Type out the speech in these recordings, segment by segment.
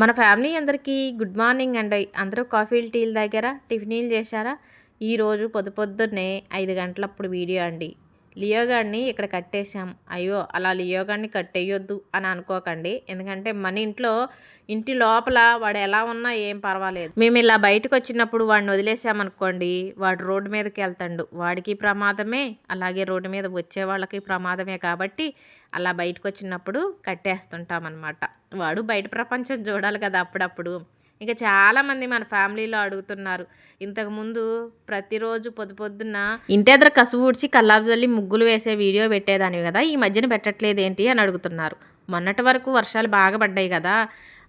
మన ఫ్యామిలీ అందరికీ good morning అండి. అందరూ కాఫీలు టీలు తాగారా, టిఫినీలు చేశారా? ఈరోజు పొద్దున్నే 5 గంటలప్పుడు వీడియో అండి. లియో గాడిని ఇక్కడ కట్టేసాం. అయ్యో అలా లియో గాడిని కట్టేయొద్దు అని అనుకోకండి. ఎందుకంటే మన ఇంటి లోపల వాడు ఎలా ఉన్నా ఏం పర్వాలేదు. మేము ఇలా బయటకు వచ్చినప్పుడు వాడిని వదిలేసామనుకోండి, వాడు రోడ్డు మీదకి వెళ్తాడు. వాడికి ప్రమాదమే, అలాగే రోడ్డు మీద వచ్చే వాళ్ళకి ప్రమాదమే. కాబట్టి అలా బయటకు వచ్చినప్పుడు కట్టేస్తుంటామన్నమాట. వాడు బయట ప్రపంచం చూడాలి కదా అప్పుడప్పుడు. ఇక చాలామంది మన ఫ్యామిలీలో అడుగుతున్నారు, ఇంతకుముందు ప్రతిరోజు పొద్దున్న ఇంటి ఎదురు కసువు ఊడ్చి కల్లాపు చల్లి ముగ్గులు వేసే వీడియో పెట్టేదానివి కదా, ఈ మధ్యన పెట్టట్లేదు ఏంటి అని అడుగుతున్నారు. మొన్నటి వరకు వర్షాలు బాగా పడ్డాయి కదా,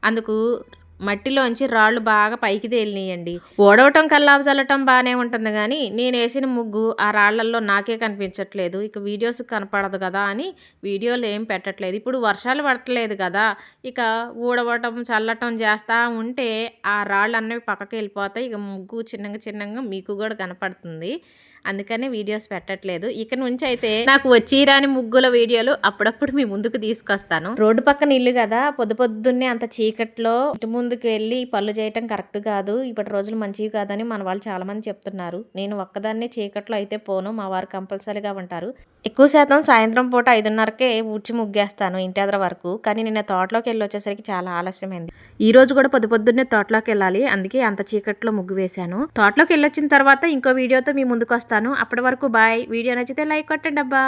అందుకు మట్టిలోంచి రాళ్ళు బాగా పైకి తేలినాయండి. ఓడవటం కల్లాపు చల్లటం బాగానే ఉంటుంది, కానీ నేను వేసిన ముగ్గు ఆ రాళ్లల్లో నాకే కనిపించట్లేదు. ఇక వీడియోస్ కనపడదు కదా అని వీడియోలు ఏం పెట్టట్లేదు. ఇప్పుడు వర్షాలు పడట్లేదు కదా, ఇక ఊడవటం చల్లటం చేస్తూ ఉంటే ఆ రాళ్ళు అన్నవి పక్కకి వెళ్ళిపోతాయి. ఇక ముగ్గు చిన్నగా మీకు కూడా కనపడుతుంది. అందుకనే వీడియోస్ పెట్టట్లేదు. ఇక నుంచి అయితే నాకు వచ్చి రాని ముగ్గుల వీడియోలు అప్పుడప్పుడు మీ ముందుకు తీసుకొస్తాను. రోడ్డు పక్కన ఇల్లు కదా, పొద్దున్నే అంత చీకట్లో ఇంటి ముందుకు వెళ్ళి పనులు చేయటం కరెక్ట్ కాదు, ఇప్పటి రోజులు మంచివి కాదని మన వాళ్ళు చాలా మంది చెప్తున్నారు. నేను ఒక్కదాన్నే చీకట్లో అయితే పోను, మా వారు కంపల్సరీగా ఉంటారు. ఎక్కువ శాతం సాయంత్రం పూట 5:30కే ఊడ్చి ముగ్గేస్తాను ఇంటి ఎదర వరకు. కానీ నిన్న తోటలోకి వెళ్ళి వచ్చేసరికి చాలా ఆలస్యమైంది. ఈ రోజు కూడా పొద్దున్నే తోటలోకి వెళ్ళాలి, అందుకే అంత చీకట్లో ముగ్గు వేశాను. తోటలోకి వెళ్ళొచ్చిన తర్వాత ఇంకో వీడియోతో మీ ముందుకు వస్తాను. అప్పటి వరకు బాయ్. వీడియో నచ్చితే లైక్ కొట్టండి అబ్బా.